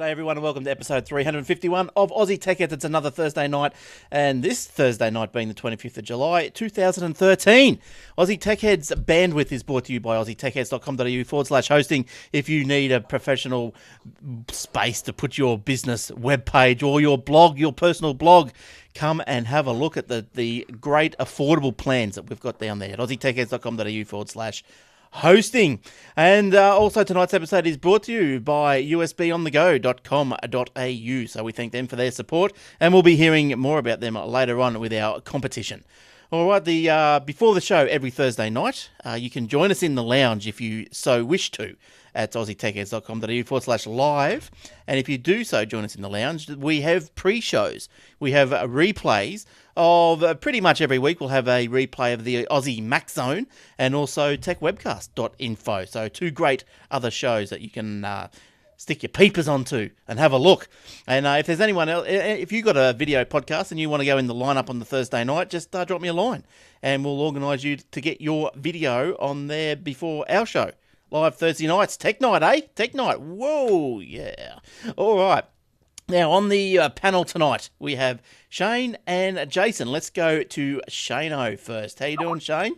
G'day everyone and welcome to episode 351 of Aussie Tech Heads. It's another Thursday night, and this Thursday night being the 25th of July 2013. Aussie Tech Heads bandwidth is brought to you by aussietechheads.com.au/hosting. If you need a professional space to put your business webpage or your blog, your personal blog, come and have a look at the great affordable plans that we've got down there at aussietechheads.com.au/hosting. And also tonight's episode is brought to you by usbonthego.com.au. So we thank them for their support, and we'll be hearing more about them later on with our competition. All right, before the show every Thursday night, you can join us in the lounge if you so wish to at aussietechheads.com.au/live. And if you do so, join us in the lounge. We have pre-shows. We have replays of pretty much every week. We'll have a replay of the Aussie Mac Zone and also techwebcast.info. So two great other shows that you can stick your peepers onto and have a look. And if there's anyone else, if you've got a video podcast and you want to go in the lineup on the Thursday night, just drop me a line and we'll organise you to get your video on there before our show. Live Thursday nights. Tech night, eh? Tech night. Whoa, yeah. All right. Now, on the panel tonight, we have Shane and Jason. Let's go to Shane-O first. How you doing, Shane?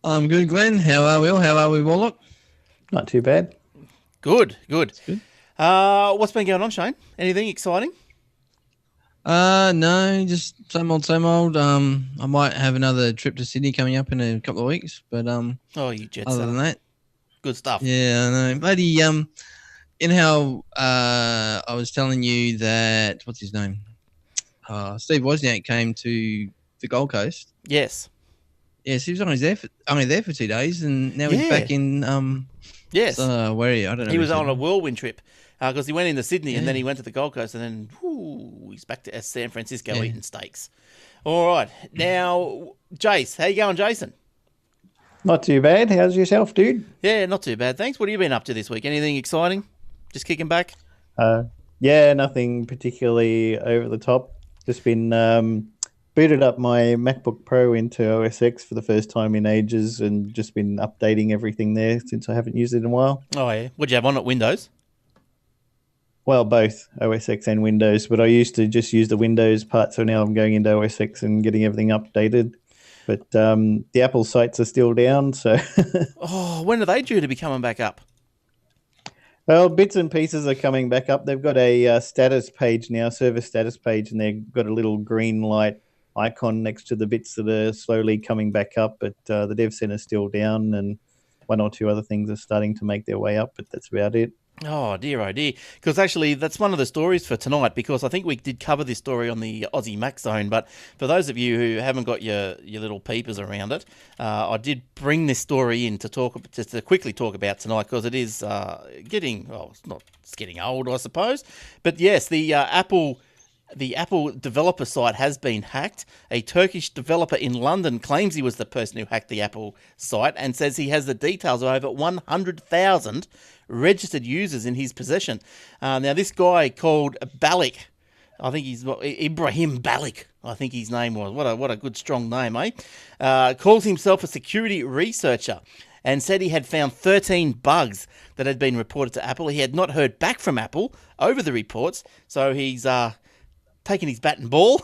I'm good, Glenn. How are we all? How are we, Warlock? Not too bad. Good. Good. What's been going on, Shane? Anything exciting? No, just same old, same old. I might have another trip to Sydney coming up in a couple of weeks, but Oh, you jet other than that, good stuff. yeah, I know. Bloody in how I was telling you that what's his name? Steve Wozniak came to the Gold Coast. Yes. Yes, he was only there for 2 days, and now he's back in. Yes. Where are you? I don't know. He was on a whirlwind trip because he went into Sydney and Yeah. then he went to the Gold Coast and then he's back to San Francisco eating steaks. All right. Now, Jace, how you going, Jason? Not too bad. How's yourself, dude? Yeah, not too bad, thanks. What have you been up to this week? Anything exciting? Just kicking back? Yeah, nothing particularly over the top. Just been booted up my MacBook Pro into OS X for the first time in ages and just been updating everything there since I haven't used it in a while. Oh, yeah. What'd you have on it? Windows? Well, both OS X and Windows, but I used to just use the Windows part, so now I'm going into OS X and getting everything updated. But the Apple sites are still down, so... Oh, when are they due to be coming back up? Well, bits and pieces are coming back up. They've got a status page now, service status page, and they've got a little green light icon next to the bits that are slowly coming back up. But the Dev Center's still down, and one or two other things are starting to make their way up, but that's about it. Oh, dear, oh, dear. Because actually, that's one of the stories for tonight, because I think we did cover this story on the Aussie Mac Zone, but for those of you who haven't got your little peepers around it, I did bring this story in to quickly talk about tonight, because it is it's getting old, I suppose. But yes, the Apple developer site has been hacked. A Turkish developer in London claims he was the person who hacked the Apple site and says he has the details of over 100,000 registered users in his possession. Now, this guy called Balik, I think he's Ibrahim Balik, I think his name was. What a good, strong name, eh? Calls himself a security researcher and said he had found 13 bugs that had been reported to Apple. He had not heard back from Apple over the reports, so he's taken his bat and ball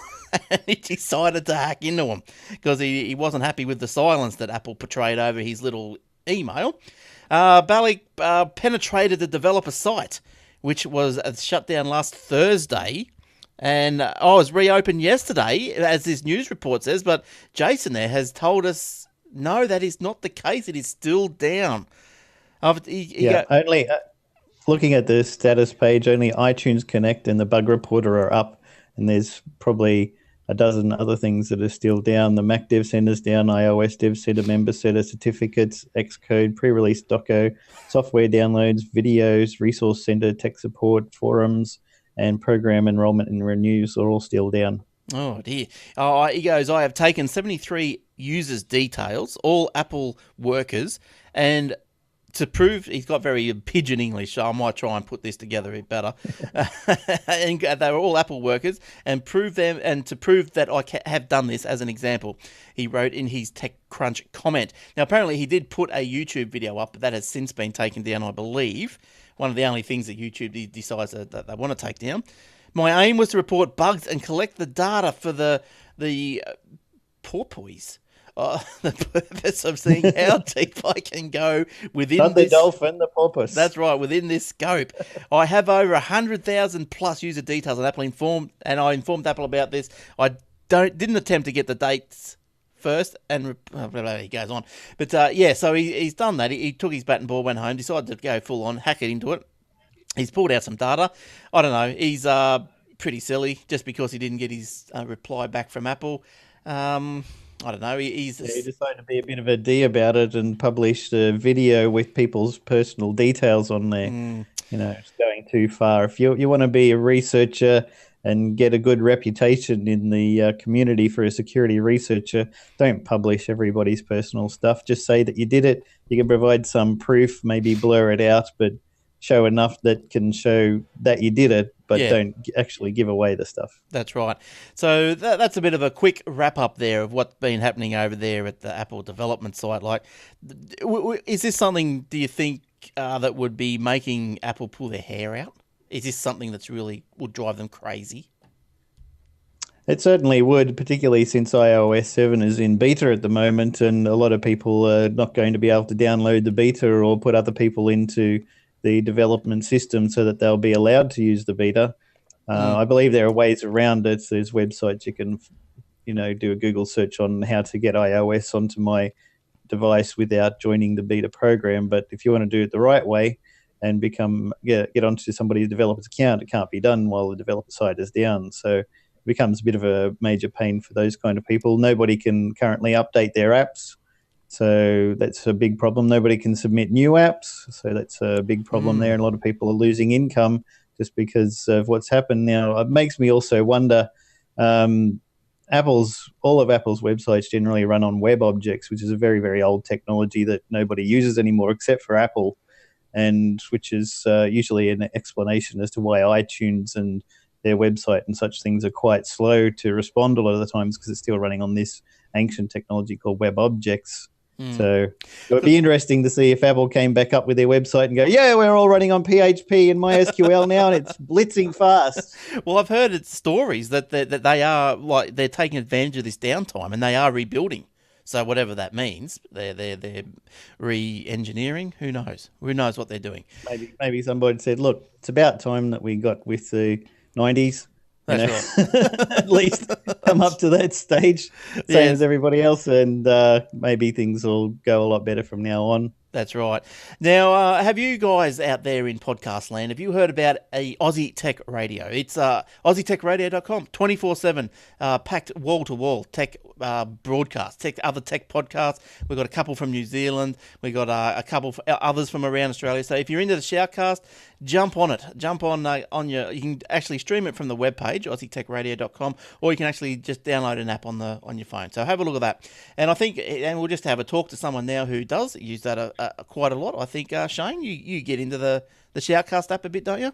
and he decided to hack into them because he wasn't happy with the silence that Apple portrayed over his little email. Balik penetrated the developer site, which was shut down last Thursday, and was reopened yesterday, as this news report says, but Jason there has told us, no, that is not the case. It is still down. Only looking at the status page, only iTunes Connect and the Bug Reporter are up, and there's probably a dozen other things that are still down. The Mac Dev Center's down, iOS Dev Center, Member Center, certificates, Xcode, pre-release doco, software downloads, videos, Resource Center, tech support, forums, and program enrollment and renews are all still down. Oh, dear. He goes, I have taken 73 users' details, all Apple workers, and to prove, he's got very pidgin English, so I might try and put this together a bit better. And they were all Apple workers, and to prove that I have done this as an example, he wrote in his TechCrunch comment. Now, apparently, he did put a YouTube video up, but that has since been taken down, I believe. one of the only things that YouTube decides that they want to take down. My aim was to report bugs and collect the data for the porpoise. The purpose of seeing how deep I can go within Not the dolphin, the porpoise. That's right, within this scope. I have over 100,000 plus user details on Apple and I informed Apple about this. I didn't attempt to get the dates first, and he goes on. But so he's done that. He took his bat and ball, went home, decided to go full on, hack it into it. He's pulled out some data. I don't know. He's pretty silly just because he didn't get his reply back from Apple. I don't know. He decided to be a bit of a D about it and published a video with people's personal details on there. It's going too far. If you want to be a researcher and get a good reputation in the community for a security researcher, don't publish everybody's personal stuff. Just say that you did it. You can provide some proof, maybe blur it out, but show enough that can show that you did it, but don't actually give away the stuff. That's right. So that's a bit of a quick wrap up there of what's been happening over there at the Apple development site. Like, is this something, do you think, that would be making Apple pull their hair out? Is this something that's really would drive them crazy? It certainly would, particularly since iOS 7 is in beta at the moment, and a lot of people are not going to be able to download the beta or put other people into the development system so that they'll be allowed to use the beta. I believe there are ways around it. There's websites you can, do a Google search on how to get iOS onto my device without joining the beta program. But if you want to do it the right way and get onto somebody's developer's account, it can't be done while the developer site is down. So it becomes a bit of a major pain for those kind of people. Nobody can currently update their apps. So that's a big problem. Nobody can submit new apps. So that's a big problem there. And a lot of people are losing income just because of what's happened now. It makes me also wonder, all of Apple's websites generally run on web objects, which is a very, very old technology that nobody uses anymore except for Apple, and which is usually an explanation as to why iTunes and their website and such things are quite slow to respond a lot of the times, because it's still running on this ancient technology called web objects. So it would be interesting to see if Apple came back up with their website and go, yeah, we're all running on PHP and MySQL now, and it's blitzing fast. Well, I've heard stories that they are they're taking advantage of this downtime and they are rebuilding. So whatever that means, they're re-engineering. Who knows? Who knows what they're doing? Maybe somebody said, look, it's about time that we got with the 90s. That's right. At least come up to that stage, same as everybody else, and maybe things will go a lot better from now on. That's right. Now, have you guys out there in podcast land, have you heard about a Aussie Tech Radio? It's AussieTechRadio.com, 24/7, packed wall-to-wall tech broadcasts, other tech podcasts. We've got a couple from New Zealand. We've got a couple others from around Australia. So if you're into the Shoutcast, jump on it. Jump on you can actually stream it from the webpage, AussieTechRadio.com, or you can actually just download an app on your phone. So have a look at that. And I think, and we'll just have a talk to someone now who does use that quite a lot. I think, Shane, you get into the Shoutcast app a bit, don't you?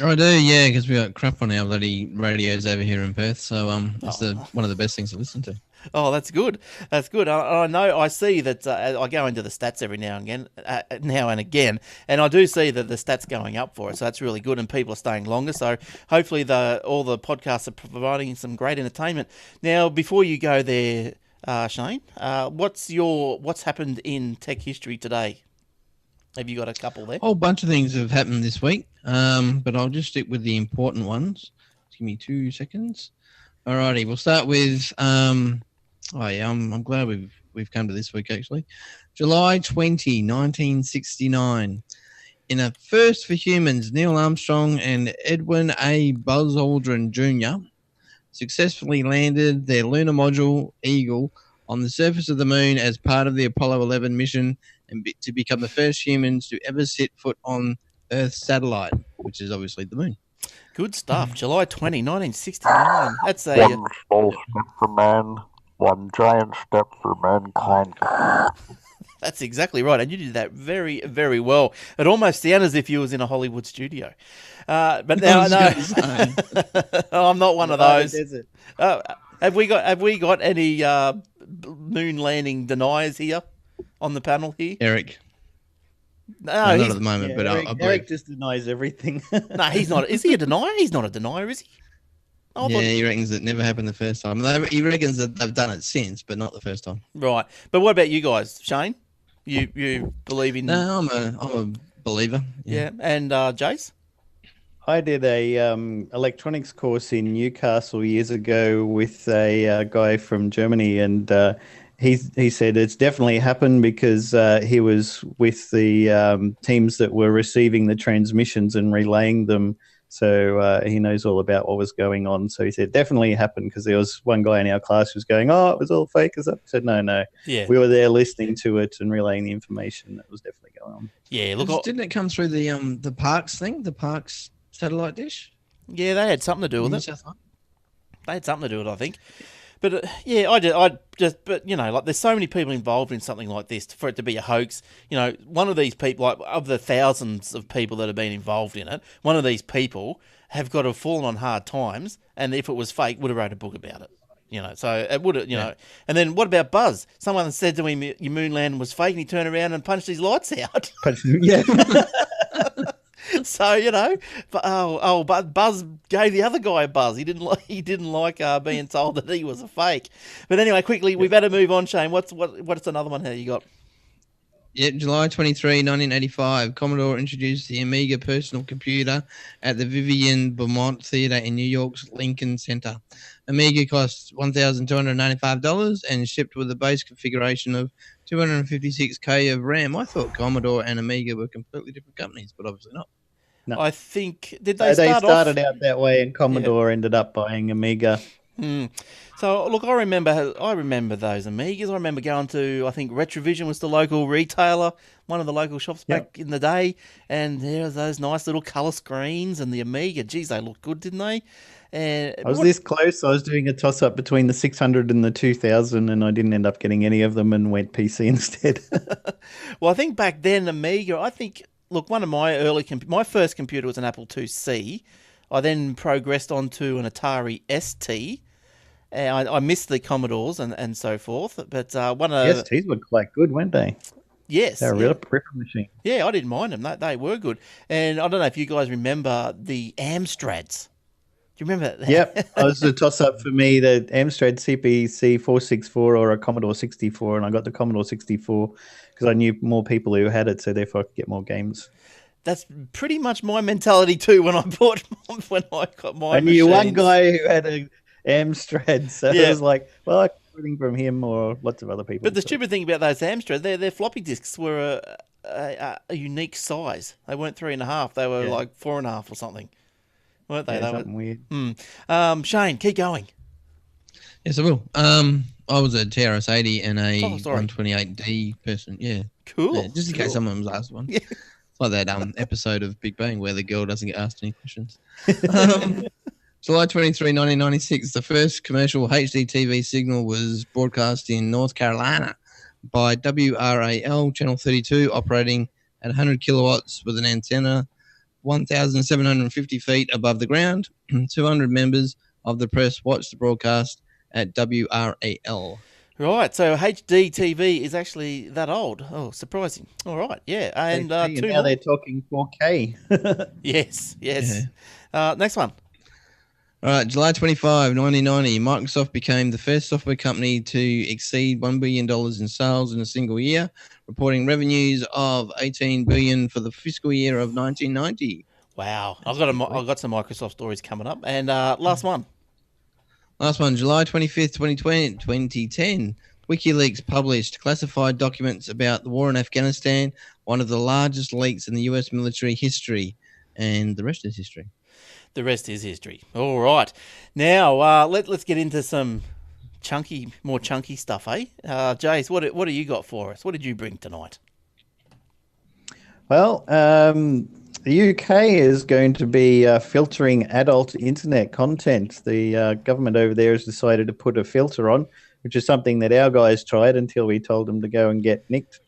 I do, yeah, because we got crap on our bloody radios over here in Perth, so it's one of the best things to listen to. Oh, that's good. That's good. I know. I see that. I go into the stats every now and again, and I do see that the stats going up for it. So that's really good, and people are staying longer. So hopefully, all the podcasts are providing some great entertainment. Now, before you go there, Shane, what's happened in tech history today? Have you got a couple there? A whole bunch of things have happened this week, but I'll just stick with the important ones. Just give me 2 seconds. Alrighty, we'll start with. I'm glad we've come to this week actually. July 20, 1969. In a first for humans, Neil Armstrong and Edwin A. Buzz Aldrin Jr. successfully landed their lunar module Eagle on the surface of the moon as part of the Apollo 11 mission, and to become the first humans to ever set foot on Earth's satellite, which is obviously the moon. Good stuff. July 20, 1969. That's a... One small step for man, one giant step for mankind. That's exactly right. And you did that very, very well. It almost sounded as if you was in a Hollywood studio. But now, no. I'm not one of those. Have we got any moon landing deniers here on the panel here? Eric. No, not at the moment, but I believe. Eric just denies everything. No, he's not. Is he a denier? He's not a denier, is he? He reckons it never happened the first time. He reckons that they've done it since, but not the first time. Right. But what about you guys, Shane? You believe in? No, I'm a believer. Yeah. And Jace? I did a electronics course in Newcastle years ago with a guy from Germany, and he said it's definitely happened because he was with the teams that were receiving the transmissions and relaying them. So he knows all about what was going on. So he said definitely happened because there was one guy in our class who was going, "Oh, it was all fake." I said, "No. Yeah. We were there listening to it and relaying the information that was definitely going on." Yeah. Look, didn't it come through the Parks thing? The Parks satellite dish? Yeah, they had something to do with it. South Wales? They had something to do with it, I think. But but like there's so many people involved in something like this for it to be a hoax. One of these people, like of the thousands of people that have been involved in it, one of these people have got to have fallen on hard times, and if it was fake, would have wrote a book about it. So it would have, know. And then what about Buzz? Someone said to him, "Your moon landing was fake," and he turned around and punched his lights out. Yeah. So but Buzz gave the other guy a buzz. He didn't like being told that he was a fake. But anyway, quickly, we better move on, Shane. What's another one here you got? Yeah, July 23, 1985, Commodore introduced the Amiga personal computer at the Vivian Beaumont Theatre in New York's Lincoln Center. Amiga cost $1,295 and shipped with a base configuration of 256K of RAM. I thought Commodore and Amiga were completely different companies, but obviously not. No. I think they started out that way, and Commodore ended up buying Amiga. So look, I remember those Amigas. I remember going to, I think Retrovision was the local retailer, one of the local shops back in the day, and there was those nice little colour screens and the Amiga. Geez, they looked good, didn't they? And I was this close. I was doing a toss-up between the 600 and the 2000, and I didn't end up getting any of them and went PC instead. Well, I think back then Amiga, look, one of my my first computer was an Apple IIc. I then progressed onto an Atari ST. I missed the Commodores and so forth, but one of the STs were quite good, weren't they? Yes, they're a real ripper machine. Yeah, I didn't mind them; they were good. And I don't know if you guys remember the Amstrads. Do you remember that? Yep, it was a toss-up for me, the Amstrad CPC 464 or a Commodore 64, and I got the Commodore 64 because I knew more people who had it, so therefore I could get more games. That's pretty much my mentality too when I got my I knew machines. one guy who had a Amstrad, so it was like, well, I could learning from him or lots of other people. But the stupid thing about those Amstrad, their floppy disks were a unique size. They weren't 3.5; they were like 4.5 or something, weren't they? Yeah, they something weird. Shane, keep going. Yes, I will. I was a TRS-80 and a 128D person. Yeah, cool. Yeah, just in case someone was asked one. Yeah. It's like that episode of Big Bang where the girl doesn't get asked any questions. July 23, 1996, the first commercial HD TV signal was broadcast in North Carolina by WRAL Channel 32, operating at 100 kilowatts with an antenna 1,750 feet above the ground. 200 members of the press watched the broadcast at WRAL. Right, so HD TV is actually that old. Oh, surprising. All right, yeah. And now they're talking 4K. Yes. Yeah. Next one. All right, July 25, 1990, Microsoft became the first software company to exceed $1 billion in sales in a single year, reporting revenues of $18 billion for the fiscal year of 1990. Wow. I've got some Microsoft stories coming up. And last one. Last one, July 25th, 2010, WikiLeaks published classified documents about the war in Afghanistan, one of the largest leaks in the US military history, and the rest is history. The rest is history. All right. Now, let's get into some more chunky stuff, eh? Jace, what do you got for us? What did you bring tonight? Well, the UK is going to be filtering adult internet content. The government over there has decided to put a filter on, which is something that our guys tried until we told them to go and get nicked.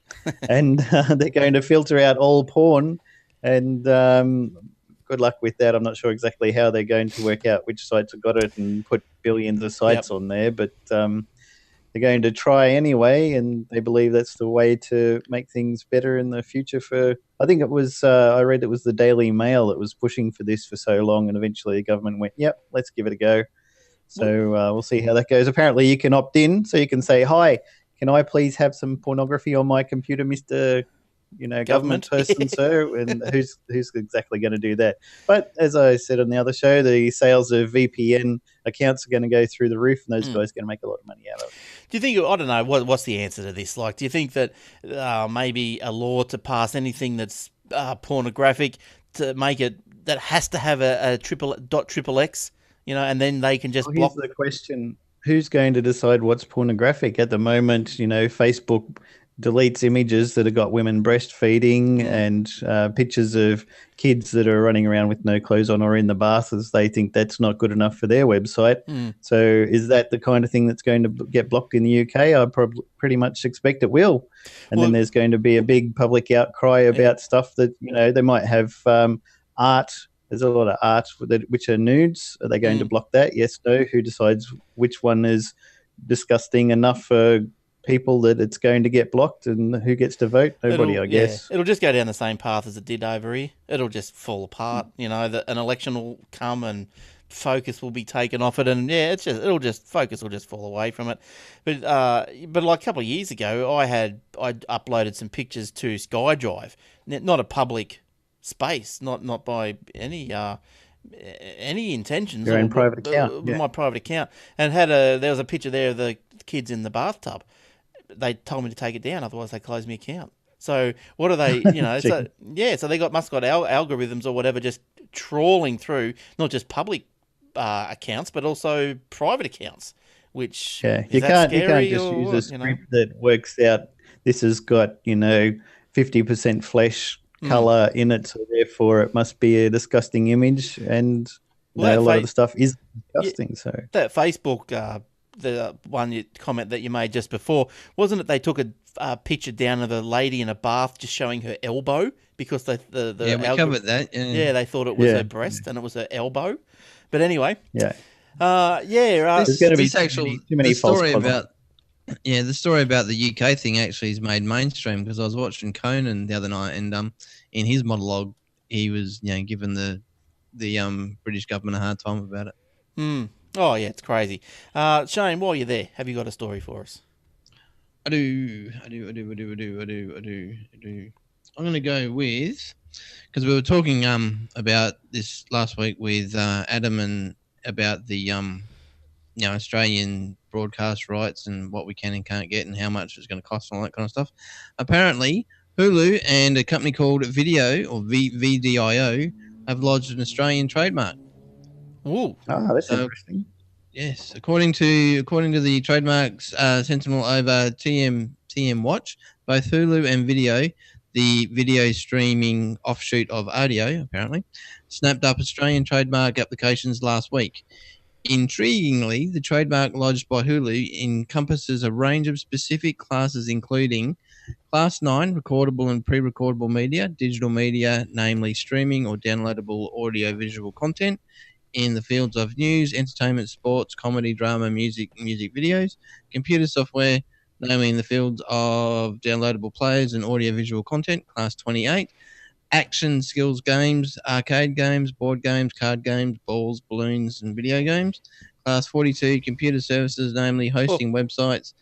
And they're going to filter out all porn. And good luck with that. I'm not sure exactly how they're going to work out which sites have got it and put billions of sites on there. But they're going to try anyway, and they believe that's the way to make things better in the future for I think it was. I read it was the Daily Mail that was pushing for this for so long, and eventually the government went, "Yep, let's give it a go." So we'll see how that goes. Apparently, you can opt in, so you can say, "Hi, can I please have some pornography on my computer, Mister government person, sir?" And who's exactly going to do that? But as I said on the other show, the sales of VPN accounts are going to go through the roof, and those guys are going to make a lot of money out of it. Do you think, I don't know, what's the answer to this? Like, do you think that maybe a law to pass anything that's pornographic to make it that has to have a triple X, and then they can just block? Here's the question: who's going to decide what's pornographic at the moment? Facebook deletes images that have got women breastfeeding and pictures of kids that are running around with no clothes on or in the bath, as they think that's not good enough for their website. So is that the kind of thing that's going to get blocked in the UK? I pretty much expect it will. And then there's going to be a big public outcry about stuff that, they might have art. There's a lot of art which are nudes. Are they going to block that? Yes, no. Who decides which one is disgusting enough for people that it's going to get blocked, and who gets to vote? Nobody, I guess. It'll just go down the same path as it did over here. It'll just fall apart. An election will come and focus will be taken off it, and focus will just fall away from it. But like a couple of years ago, I uploaded some pictures to SkyDrive, not a public space, not by any intentions. Your own private account. My private account, and there was a picture there of the kids in the bathtub. They told me to take it down, otherwise they closed my account. So what are they? So they must got algorithms or whatever just trawling through not just public accounts but also private accounts. Which you can't just use a script that works out this has got 50% flesh color in it, so therefore it must be a disgusting image, and a lot of the stuff is disgusting. So that Facebook. The one comment that you made just before, wasn't it? They took a picture down of a lady in a bath just showing her elbow because we covered that. Yeah, they thought it was her breast and it was her elbow. But anyway, there's going to be too many false positives. The story about the UK thing actually is made mainstream because I was watching Conan the other night, and in his monologue, he was giving the British government a hard time about it. Oh, yeah, it's crazy. Shane, while you're there, have you got a story for us? I do. I'm going to go with, because we were talking about this last week with Adam and about the Australian broadcast rights and what we can and can't get and how much it's going to cost and all that kind of stuff. Apparently, Hulu and a company called VDIO have lodged an Australian trademark. Ooh. That's interesting. Yes, according to the trademarks Sentinel over TM Watch, both Hulu and Video, the video streaming offshoot of audio, apparently, snapped up Australian trademark applications last week. Intriguingly, the trademark lodged by Hulu encompasses a range of specific classes, including Class 9, recordable and pre-recordable media, digital media, namely streaming or downloadable audio-visual content, in the fields of news, entertainment, sports, comedy, drama, music videos, computer software, namely in the fields of downloadable players and audio-visual content, Class 28, action, skills games, arcade games, board games, card games, balls, balloons, and video games, Class 42, computer services, namely hosting websites,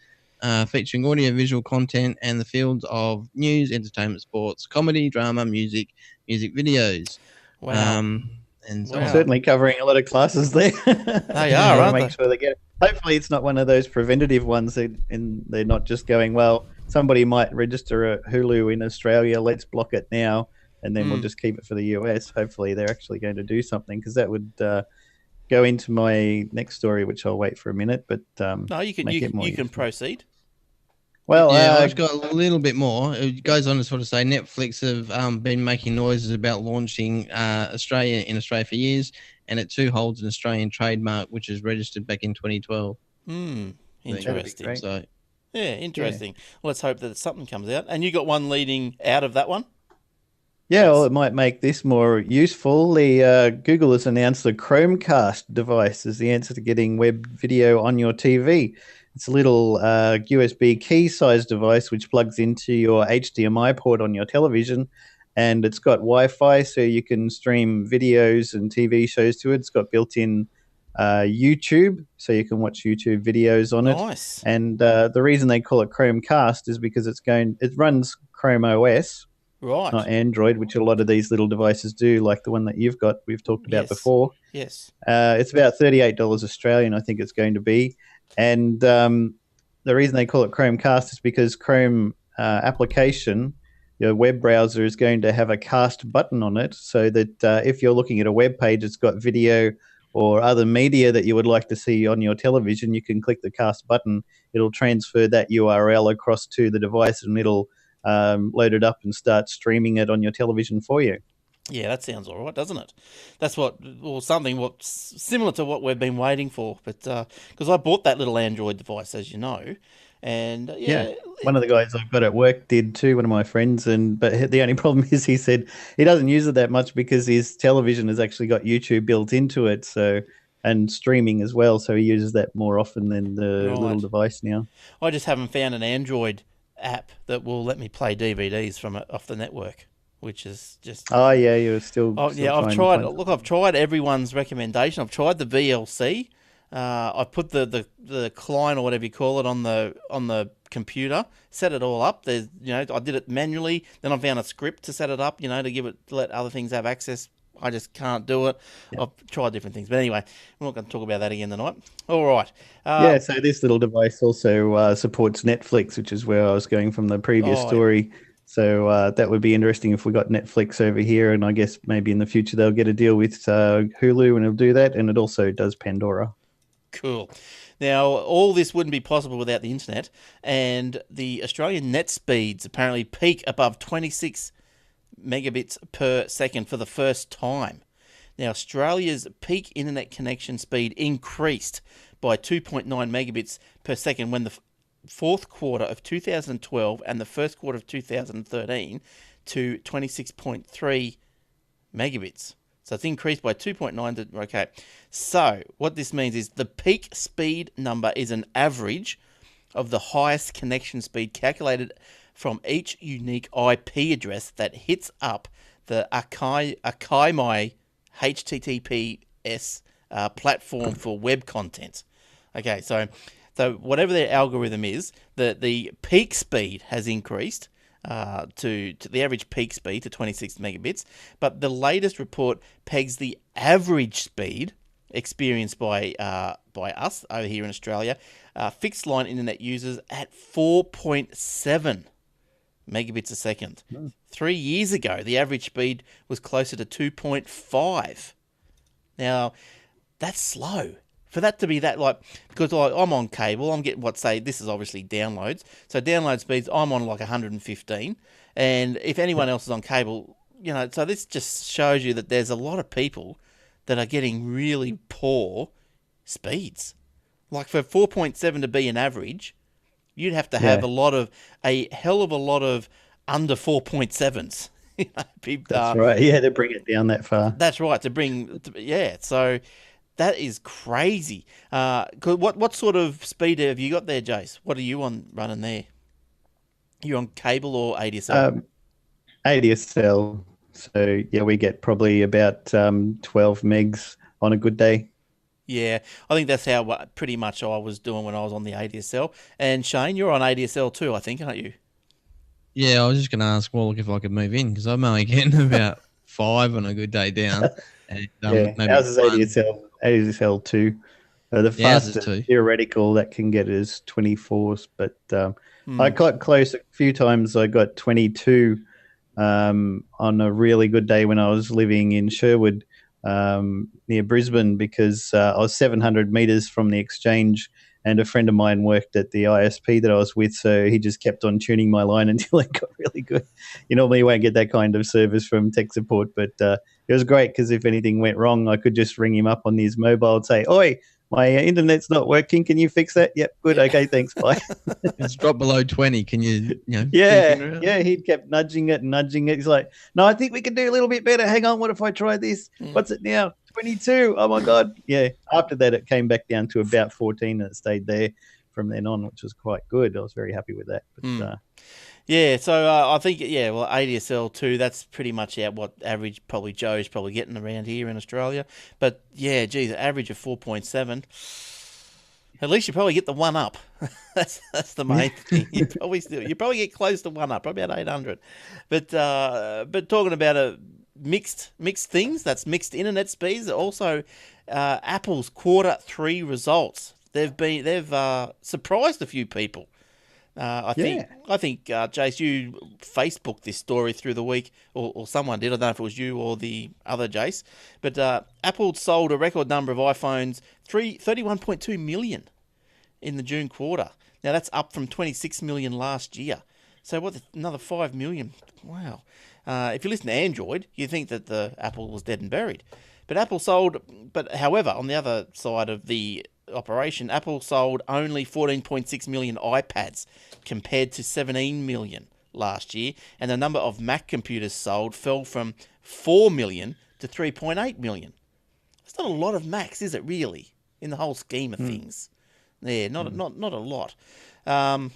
featuring audio-visual content, and the fields of news, entertainment, sports, comedy, drama, music videos. Wow. And so certainly covering a lot of classes there. They are, aren't make sure they get it. Hopefully it's not one of those preventative ones and they're not just going, well, somebody might register a Hulu in Australia, let's block it now, and then we'll just keep it for the US. Hopefully they're actually going to do something, because that would go into my next story, which I'll wait for a minute. But no, you can proceed. Well, I've got a little bit more. It goes on to sort of say Netflix have been making noises about launching Australia for years, and it too holds an Australian trademark, which is registered back in 2012. Interesting. So, interesting. Well, let's hope that something comes out. And you got one leading out of that one? Yeah, well, it might make this more useful. The Google has announced the Chromecast device as the answer to getting web video on your TV. It's a little USB key-sized device which plugs into your HDMI port on your television, and it's got Wi-Fi, so you can stream videos and TV shows to it. It's got built-in YouTube, so you can watch YouTube videos on it. Nice. And the reason they call it Chromecast is because it runs Chrome OS, right, not Android, which a lot of these little devices do, like the one that you've got, we've talked about before. Yes. It's about $38 Australian, I think it's going to be. And the reason they call it Chromecast is because Chrome application, your web browser, is going to have a cast button on it, so that if you're looking at a web page, it's got video or other media that you would like to see on your television, you can click the cast button. It'll transfer that URL across to the device, and it'll load it up and start streaming it on your television for you. Yeah, that sounds all right, doesn't it? That's something similar to what we've been waiting for. But because I bought that little Android device, as you know, and one of the guys I've got at work did too, one of my friends, but the only problem is he said he doesn't use it that much because his television has actually got YouTube built into it, and streaming as well, so he uses that more often than the little device now. I just haven't found an Android app that will let me play DVDs from off the network, which is just... Oh, yeah, you're still... I've tried everyone's recommendation. I've tried the VLC. I put the client or whatever you call it on the computer, set it all up. I did it manually. Then I found a script to set it up, to let other things have access. I just can't do it. Yep. I've tried different things. But anyway, we're not going to talk about that again tonight. All right. So this little device also supports Netflix, which is where I was going from the previous story. Yeah. So that would be interesting if we got Netflix over here, and I guess maybe in the future they'll get a deal with Hulu and it'll do that, and it also does Pandora. Cool. Now, all this wouldn't be possible without the internet, and the Australian net speeds apparently peak above 26 megabits per second for the first time. Now, Australia's peak internet connection speed increased by 2.9 megabits per second when the fourth quarter of 2012 and the first quarter of 2013 to 26.3 megabits. So it's increased by 2.9 to... Okay. So what this means is the peak speed number is an average of the highest connection speed calculated from each unique IP address that hits up the Akai HTTPS platform for web content. Okay, so whatever their algorithm is, the peak speed has increased to the average peak speed to 26 megabits, but the latest report pegs the average speed experienced by us over here in Australia, fixed line internet users, at 4.7 megabits a second. 3 years ago, the average speed was closer to 2.5. Now, that's slow. For that to be that, because I'm on cable, I'm getting this is obviously downloads. So download speeds, I'm on 115. And if anyone else is on cable, so this just shows you that there's a lot of people that are getting really poor speeds. Like for 4.7 to be an average, you'd have to have a hell of a lot of under 4.7s. That's right. Yeah, to bring it down that far. That's right. So that is crazy. What sort of speed have you got there, Jace? What are you on running there? You on cable or ADSL? ADSL. So yeah, we get probably about 12 megs on a good day. Yeah, I think that's how pretty much I was doing when I was on the ADSL. And Shane, you're on ADSL too, I think, aren't you? Yeah, I was just going to ask Warlock if I could move in, because I'm only getting about 5 on a good day down. And, maybe ours is ADSL 2. The fastest theoretical that can get is 24s, but I got close a few times. I got 22 on a really good day when I was living in Sherwood near Brisbane, because I was 700 metres from the exchange, and a friend of mine worked at the ISP that I was with, so he just kept on tuning my line until it got really good. You normally won't get that kind of service from tech support, but it was great because if anything went wrong, I could just ring him up on his mobile and say, "Oi, my internet's not working. Can you fix that?" "Yep, good. Okay, thanks. Bye." It's dropped below 20. Can you Yeah. He kept nudging it. He's like, "No, I think we can do a little bit better. Hang on. What if I try this? What's it now? 22. Oh my God." Yeah. After that, it came back down to about 14, and it stayed there from then on, which was quite good. I was very happy with that. But, yeah, so I think, well, ADSL 2, that's pretty much what average probably Joe's probably getting around here in Australia. But, yeah, geez, an average of 4.7. At least you probably get the 1-up. that's the main thing. You probably get close to 1-up, probably about 800. But talking about mixed things, that's mixed internet speeds. Also, Apple's Q3 results. They've surprised a few people. I think, Jace, you Facebooked this story through the week, or someone did. I don't know if it was you or the other Jace. But Apple sold a record number of iPhones, 31.2 million in the June quarter. Now, that's up from 26 million last year. So, another 5 million. Wow. If you listen to Android, you think that the Apple was dead and buried. But however, on the other side of the operation, Apple sold only 14.6 million iPads compared to 17 million last year, and the number of Mac computers sold fell from 4 million to 3.8 million. It's not a lot of Macs, is it really, in the whole scheme of things? Yeah, not a lot. So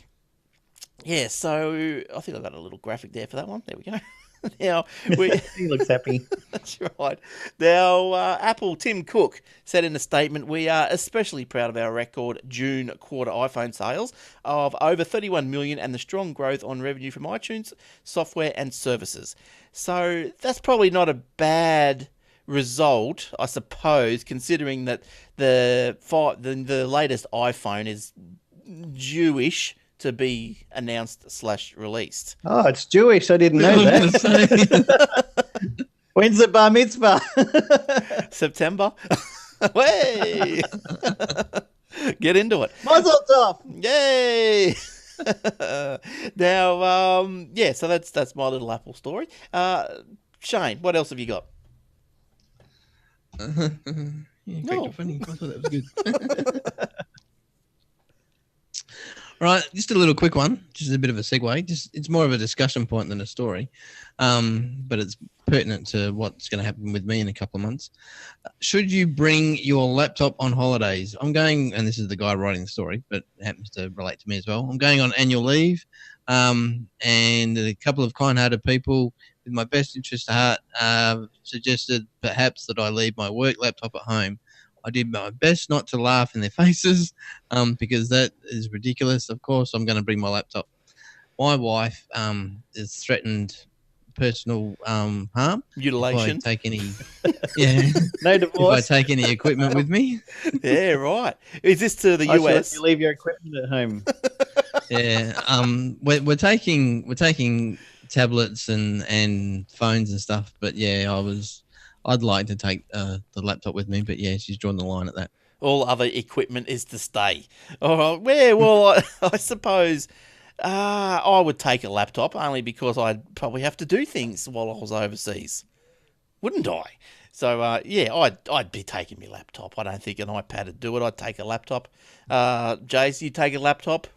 I think I got a little graphic there for that one. There we go. Now he looks happy. That's right. Now, Apple Tim Cook said in a statement, "We are especially proud of our record June quarter iPhone sales of over 31 million and the strong growth on revenue from iTunes, software and services." So that's probably not a bad result, I suppose, considering that the latest iPhone is Jewish to be announced/released. Oh, it's Jewish. I didn't know that. When's the bar mitzvah? September. Way! Get into it. Mazel tov. Yay! Now, so that's my little Apple story. Shane, what else have you got? Funny. I thought that was good. Right, just a little quick one, just a bit of a segue. It's more of a discussion point than a story, but it's pertinent to what's going to happen with me in a couple of months. Should you bring your laptop on holidays? I'm going, and this is the guy writing the story, but it happens to relate to me as well. I'm going on annual leave, and a couple of kind-hearted people with my best interest at heart suggested perhaps that I leave my work laptop at home. I did my best not to laugh in their faces because that is ridiculous. Of course, I'm going to bring my laptop. My wife is threatened personal harm. Mutilation. If I take any, no divorce. If I take any equipment with me. Yeah, right. Is this to the US? You leave your equipment at home. Yeah. We're taking tablets and phones and stuff, but yeah, I'd like to take the laptop with me, but yeah, she's drawn the line at that. All other equipment is to stay. All right. Yeah, well, I suppose I would take a laptop only because I'd probably have to do things while I was overseas, wouldn't I? So, I'd be taking my laptop. I don't think an iPad would do it. I'd take a laptop. Jace, you take a laptop?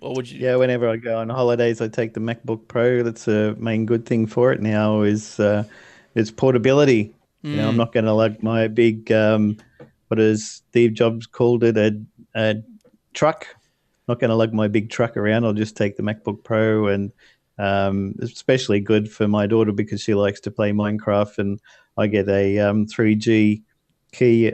Or would you? Yeah, whenever I go on holidays, I take the MacBook Pro. That's the main good thing for it now is its portability. You know, I'm not going to lug my big, what is Steve Jobs called it, a truck. Not going to lug my big truck around. I'll just take the MacBook Pro, and it's especially good for my daughter because she likes to play Minecraft, and I get a 3G key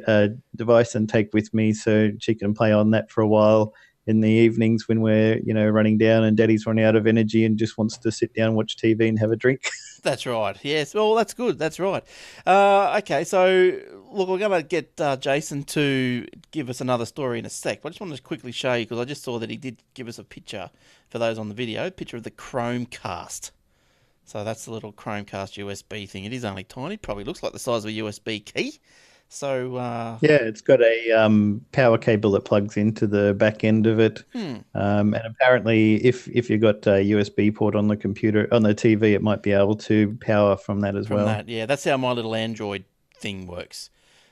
device and take with me so she can play on that for a while in the evenings when we're, running down and Daddy's running out of energy and just wants to sit down, watch TV and have a drink. That's right. Yes. Well, that's good. That's right. Okay. So, look, we're going to get Jason to give us another story in a sec. But I just wanted to quickly show you because I just saw that he did give us a picture for those on the video, a picture of the Chromecast. So that's the little Chromecast USB thing. It is only tiny. Probably looks like the size of a USB key. So yeah, it's got a power cable that plugs into the back end of it, and apparently, if you've got a USB port on the computer on the TV, it might be able to power from that as well. Yeah, that's how my little Android thing works.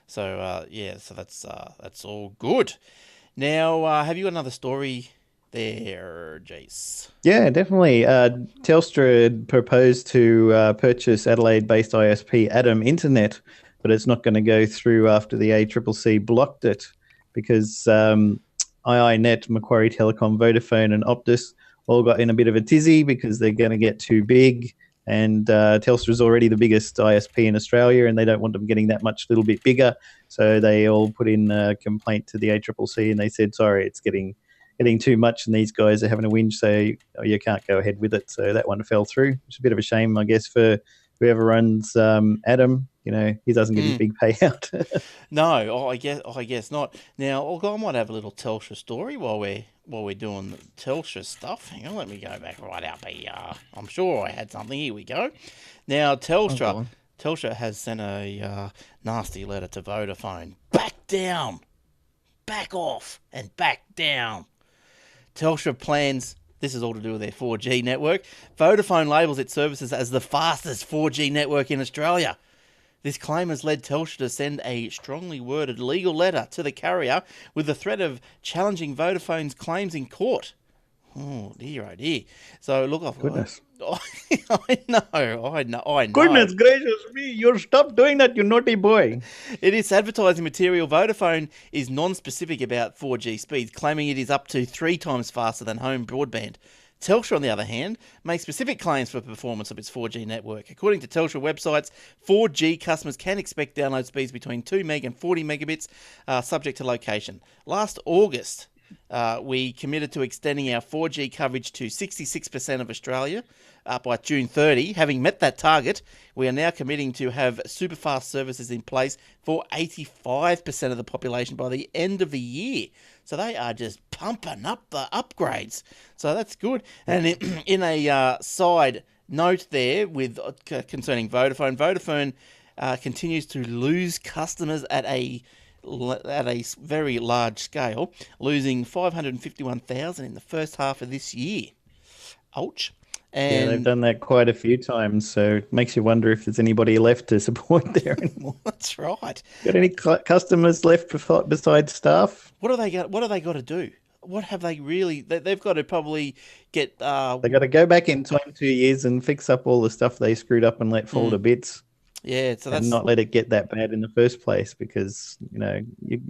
So so that's all good. Now, have you got another story there, Jace? Yeah, definitely. Telstra had proposed to purchase Adelaide-based ISP Adam Internet, but it's not going to go through after the ACCC blocked it because Net, Macquarie Telecom, Vodafone, and Optus all got in a bit of a tizzy because they're going to get too big. And Telstra is already the biggest ISP in Australia, and they don't want them getting that much little bit bigger. So they all put in a complaint to the ACCC, and they said, sorry, it's getting too much, and these guys are having a whinge, so you can't go ahead with it. So that one fell through. It's a bit of a shame, I guess, for whoever runs Adam. He doesn't get his big payout. No, I guess not. Now, I might have a little Telstra story while we're doing the Telstra stuff. Hang on, let me go back right up here. I'm sure I had something. Here we go. Now, Telstra has sent a nasty letter to Vodafone. Back down, back off, and back down. Telstra plans, this is all to do with their 4G network. Vodafone labels its services as the fastest 4G network in Australia. This claim has led Telstra to send a strongly worded legal letter to the carrier with the threat of challenging Vodafone's claims in court. Oh dear. So look, goodness. I know. Goodness gracious me! You stop doing that, you naughty boy. In its advertising material, Vodafone is non-specific about 4G speeds, claiming it is up to 3 times faster than home broadband. Telstra, on the other hand, makes specific claims for the performance of its 4G network. According to Telstra websites, 4G customers can expect download speeds between 2 meg and 40 megabits, subject to location. Last August, we committed to extending our 4G coverage to 66% of Australia by June 30. Having met that target, we are now committing to have super fast services in place for 85% of the population by the end of the year. So they are just pumping up the upgrades. So that's good. And in a side note there with concerning Vodafone continues to lose customers at a very large scale, losing 551,000 in the first half of this year. Ouch. And they've done that quite a few times, so it makes you wonder if there's anybody left to support there anymore. That's right. Got any customers left besides staff? What have they got to do? What have they really? They've got to probably get. They got to go back in time 2 years and fix up all the stuff they screwed up and let fall to bits. Yeah, so that's and not let it get that bad in the first place, because you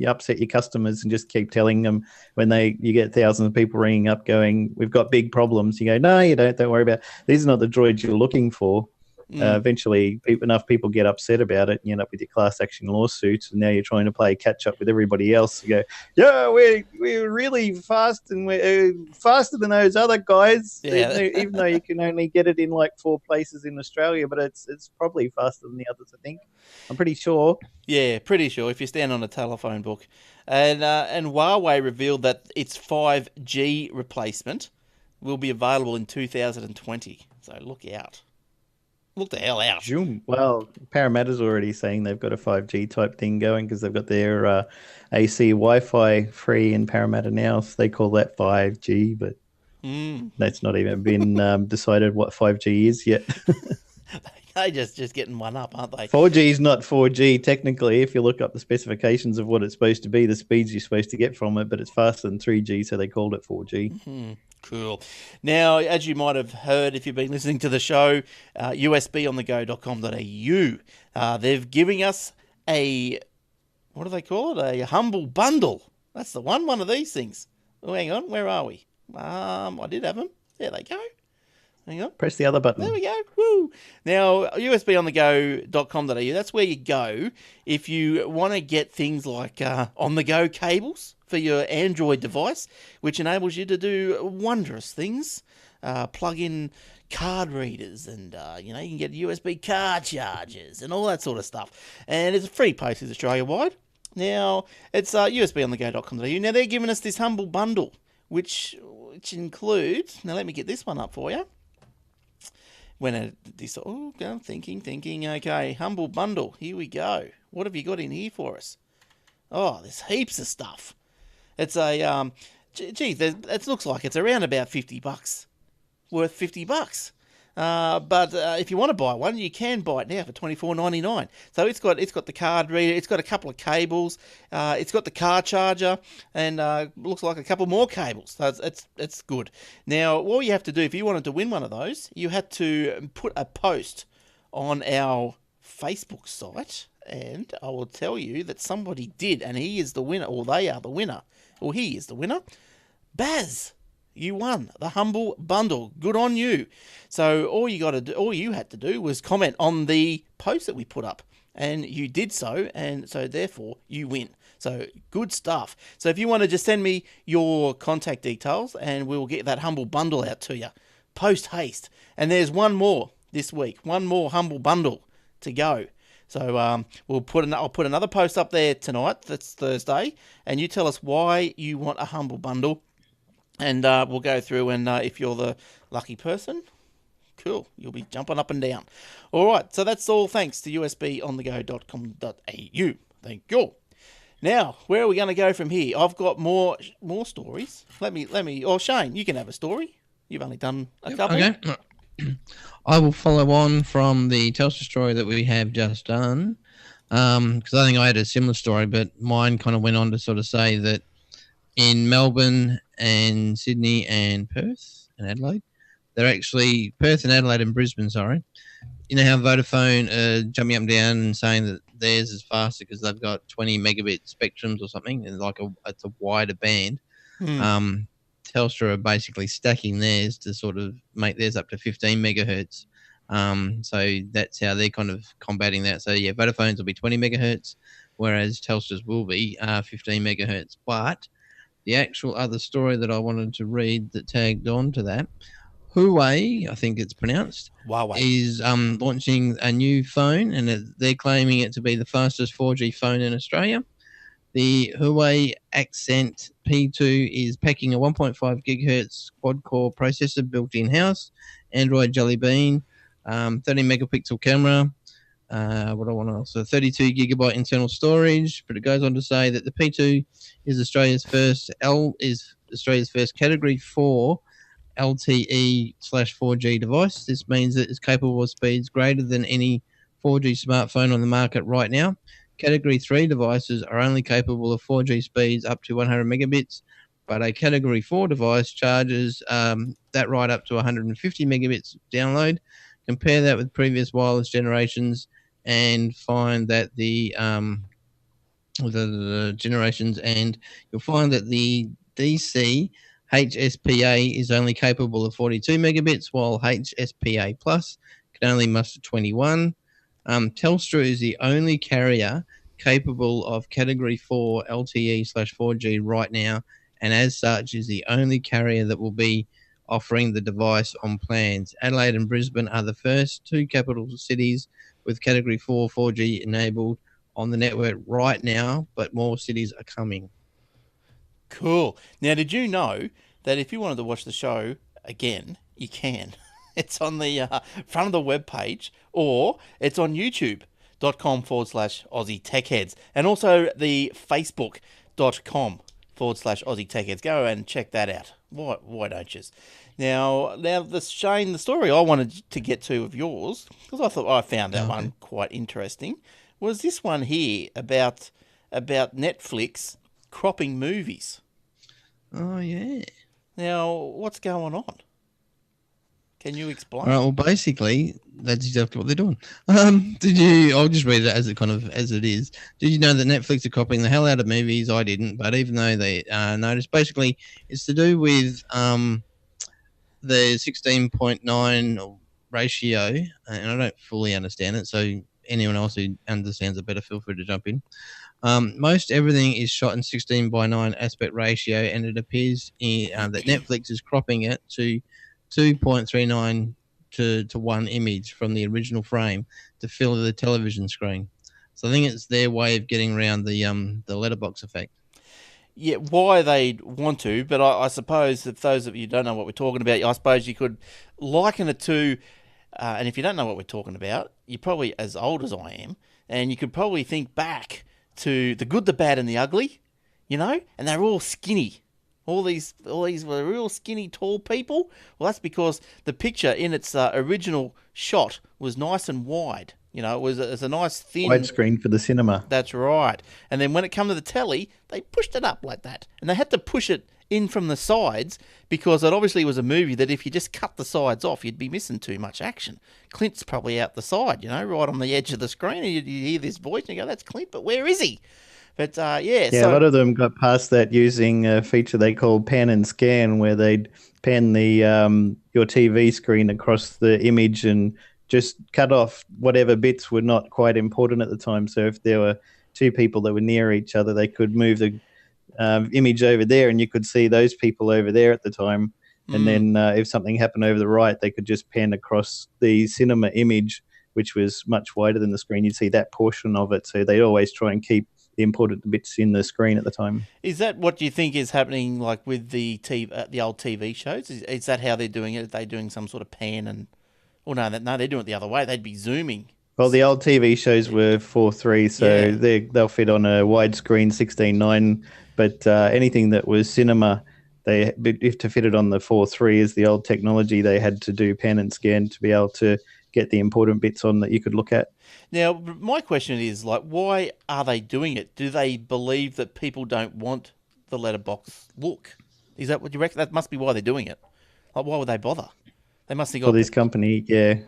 upset your customers and just keep telling them when you get thousands of people ringing up going, we've got big problems. You go, no, you don't worry about it. These are not the droids you're looking for. Eventually, enough people get upset about it, and you end up with your class action lawsuits, and now you're trying to play catch up with everybody else. You go, yeah, we're really fast, and we're faster than those other guys. Yeah. Even though you can only get it in like 4 places in Australia, but it's probably faster than the others. I think, I'm pretty sure. Yeah, pretty sure if you stand on a telephone book. And Huawei revealed that its 5G replacement will be available in 2020. So look out. Look the hell out. Well, Parramatta's already saying they've got a 5G type thing going because they've got their AC Wi-Fi free in Parramatta now. So they call that 5G, but that's not even been decided what 5G is yet. They're just getting one up, aren't they? 4G is not 4G technically. If you look up the specifications of what it's supposed to be, the speeds you're supposed to get from it, but it's faster than 3G, so they called it 4G. Mm-hmm. Cool. Now, as you might have heard if you've been listening to the show, usbonthego.com.au, they're giving us what do they call it? A humble bundle. That's the one of these things. Oh, hang on, where are we? I did have them. There they go. Hang on. Press the other button. There we go. Woo. Now, usbonthego.com.au, that's where you go if you want to get things like on-the-go cables for your Android device, which enables you to do wondrous things. Plug in card readers and, you can get USB card chargers and all that sort of stuff. And it's a free postage Australia-wide. Now, it's usbonthego.com.au. Now, they're giving us this humble bundle, which includes... Now, let me get this one up for you. I'm thinking, okay, humble bundle, here we go. What have you got in here for us? Oh, there's heaps of stuff. It's a, it looks like it's around about $50, worth $50. But if you want to buy one, you can buy it now for $24.99. So it's got the card reader, it's got a couple of cables, it's got the car charger, and looks like a couple more cables. So it's good. Now, what you have to do if you wanted to win one of those, you had to put a post on our Facebook site, and I will tell you that somebody did, and he is the winner, or they are the winner. Well, he is the winner. Baz, you won the Humble Bundle. Good on you. So all you had to do was comment on the post that we put up, and you did so, and so therefore you win. So good stuff. So if you want to just send me your contact details, and we'll get that Humble Bundle out to you post haste. And there's one more this week, one more Humble Bundle to go. So I'll put another post up there tonight. That's Thursday, and you tell us why you want a Humble Bundle, and we'll go through. And if you're the lucky person, cool, you'll be jumping up and down. All right, so that's all. Thanks to usbonthego.com.au. Thank you. Now, where are we going to go from here? I've got more stories. Let me. Oh, Shane, you can have a story. You've only done a couple. Okay. I will follow on from the Telsta story that we have just done, because I think I had a similar story, but mine kind of went on to sort of say that in Melbourne and Sydney and Perth and Adelaide, they're actually Perth and Adelaide and Brisbane. Sorry, you know how Vodafone are jumping up and down and saying that theirs is faster because they've got 20 megabit spectrums or something, and it's a wider band. Telstra are basically stacking theirs to sort of make theirs up to 15 megahertz. So that's how they're kind of combating that. So yeah, Vodafone's will be 20 megahertz, whereas Telstra's will be 15 megahertz. But the actual other story that I wanted to read that tagged on to that, Huawei, I think it's pronounced, is launching a new phone, and they're claiming it to be the fastest 4G phone in Australia. The Huawei Accent P2 is packing a 1.5 gigahertz quad-core processor built in-house, Android Jelly Bean, 30 megapixel camera, 32 gigabyte internal storage. But it goes on to say that the P2 is Australia's first Category 4 LTE/4G device. This means that it's capable of speeds greater than any 4G smartphone on the market right now. Category 3 devices are only capable of 4G speeds up to 100 megabits, but a Category 4 device charges that right up to 150 megabits download. Compare that with previous wireless generations and find that the generations, and you'll find that the DC HSPA is only capable of 42 megabits, while HSPA Plus can only muster 21. Telstra is the only carrier capable of Category 4 LTE/4G right now, and as such is the only carrier that will be offering the device on plans. Adelaide and Brisbane are the first two capital cities with Category 4 4G enabled on the network right now, but more cities are coming. Cool. Now, did you know that if you wanted to watch the show again, you can? It's on the front of the webpage, or it's on youtube.com/Aussie Tech Heads, and also the facebook.com/Aussie Tech Heads. Go and check that out. Why don't you? Now, Shane, the story I wanted to get to of yours, because I found that one quite interesting, was this one here about Netflix cropping movies. Oh, yeah. Now, what's going on? Can you explain? All right, well, basically, that's exactly what they're doing. I'll just read it as it is. Did you know that Netflix are copying the hell out of movies? I didn't, but even though they noticed, basically, it's to do with the 16.9 ratio, and I don't fully understand it, so anyone else who understands it better, feel free to jump in. Most everything is shot in 16:9 aspect ratio, and it appears that Netflix is cropping it to 2.39 to 1 image from the original frame to fill the television screen. So I think it's their way of getting around the letterbox effect. Yeah, why they'd want to, but I suppose if those of you don't know what we're talking about, I suppose you could liken it to, and if you don't know what we're talking about, you're probably as old as I am, and you could probably think back to The Good, the Bad, and the Ugly, and they're all skinny. All these were real skinny, tall people. Well, that's because the picture in its original shot was nice and wide. It was a nice thin widescreen for the cinema. That's right. And then when it came to the telly, they pushed it up like that, and they had to push it in from the sides because it obviously was a movie that if you just cut the sides off, you'd be missing too much action. Clint's probably out the side, right on the edge of the screen, and you hear this voice and you go, "That's Clint, but where is he?" But Yeah, a lot of them got past that using a feature they call pan and scan, where they'd pan the your TV screen across the image and just cut off whatever bits were not quite important at the time. So if there were two people that were near each other, they could move the image over there, and you could see those people over there at the time. And then if something happened over the right, they could just pan across the cinema image, which was much wider than the screen. You'd see that portion of it. So they always try and keep the important bits in the screen at the time. Is that what you think is happening, like with the the old TV shows? Is that how they're doing it? Are they doing some sort of pan and? Well, no, they're doing it the other way. They'd be zooming. Well, the old TV shows were 4:3, so they'll fit on a widescreen 16:9. But anything that was cinema, if to fit it on the 4:3 is the old technology, they had to do pan and scan to be able to get the important bits on that you could look at. Now, my question is, like, why are they doing it? Do they believe that people don't want the letterbox look? Is that what you reckon? That must be why they're doing it. Like, why would they bother? They must have got... For this company, yeah.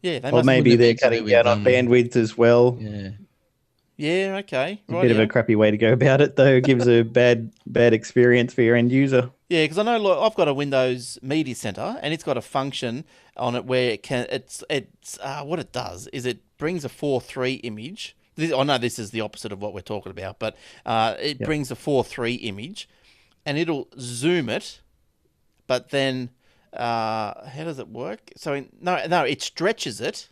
Yeah, they or must maybe they're cutting down on bandwidth as well. Yeah, okay. Right, a bit of a crappy way to go about it, though. It gives a bad experience for your end user. Yeah, because I know, look, I've got a Windows Media Center, and it's got a function on it where it can. What it does is it brings a 4:3 image. I know this is the opposite of what we're talking about, but it brings a 4:3 image, and it'll zoom it. But then, how does it work? So it stretches it,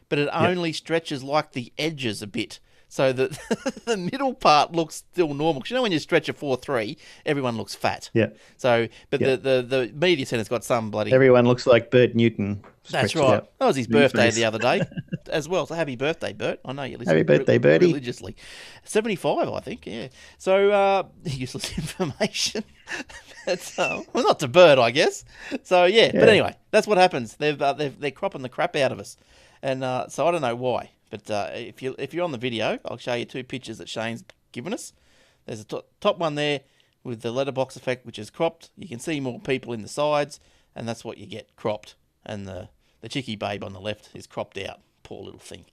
but it only stretches like the edges a bit. So the the middle part looks still normal. Because when you stretch a 4:3, everyone looks fat. Yeah. So, but the media center's got some bloody... Everyone looks like Bert Newton. That's right. That was his birthday the other day as well. So happy birthday, Bert. I know you listen happy birthday, Bertie. Religiously. 75, I think, yeah. So, useless information. Well, not to Bert, I guess. So, yeah. But anyway, that's what happens. They're cropping the crap out of us. And so I don't know why. But if you're on the video, I'll show you two pictures that Shane's given us. There's a top one there with the letterbox effect, which is cropped. You can see more people in the sides, and that's what you get, cropped. And the chickie babe on the left is cropped out. Poor little thing.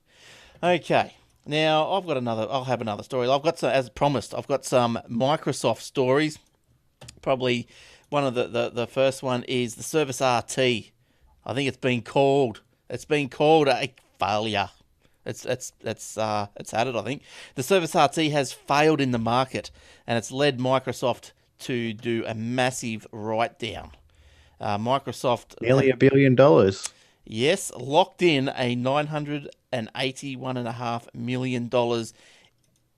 Okay, now I'll have another story. I've got some, as promised, I've got some Microsoft stories. Probably one of the first one is the Surface RT. I think it's been called a failure. It's had it, I think. The Surface RT has failed in the market, and it's led Microsoft to do a massive write-down. Microsoft... Nearly $1 billion. Yes, locked in a $981.5 million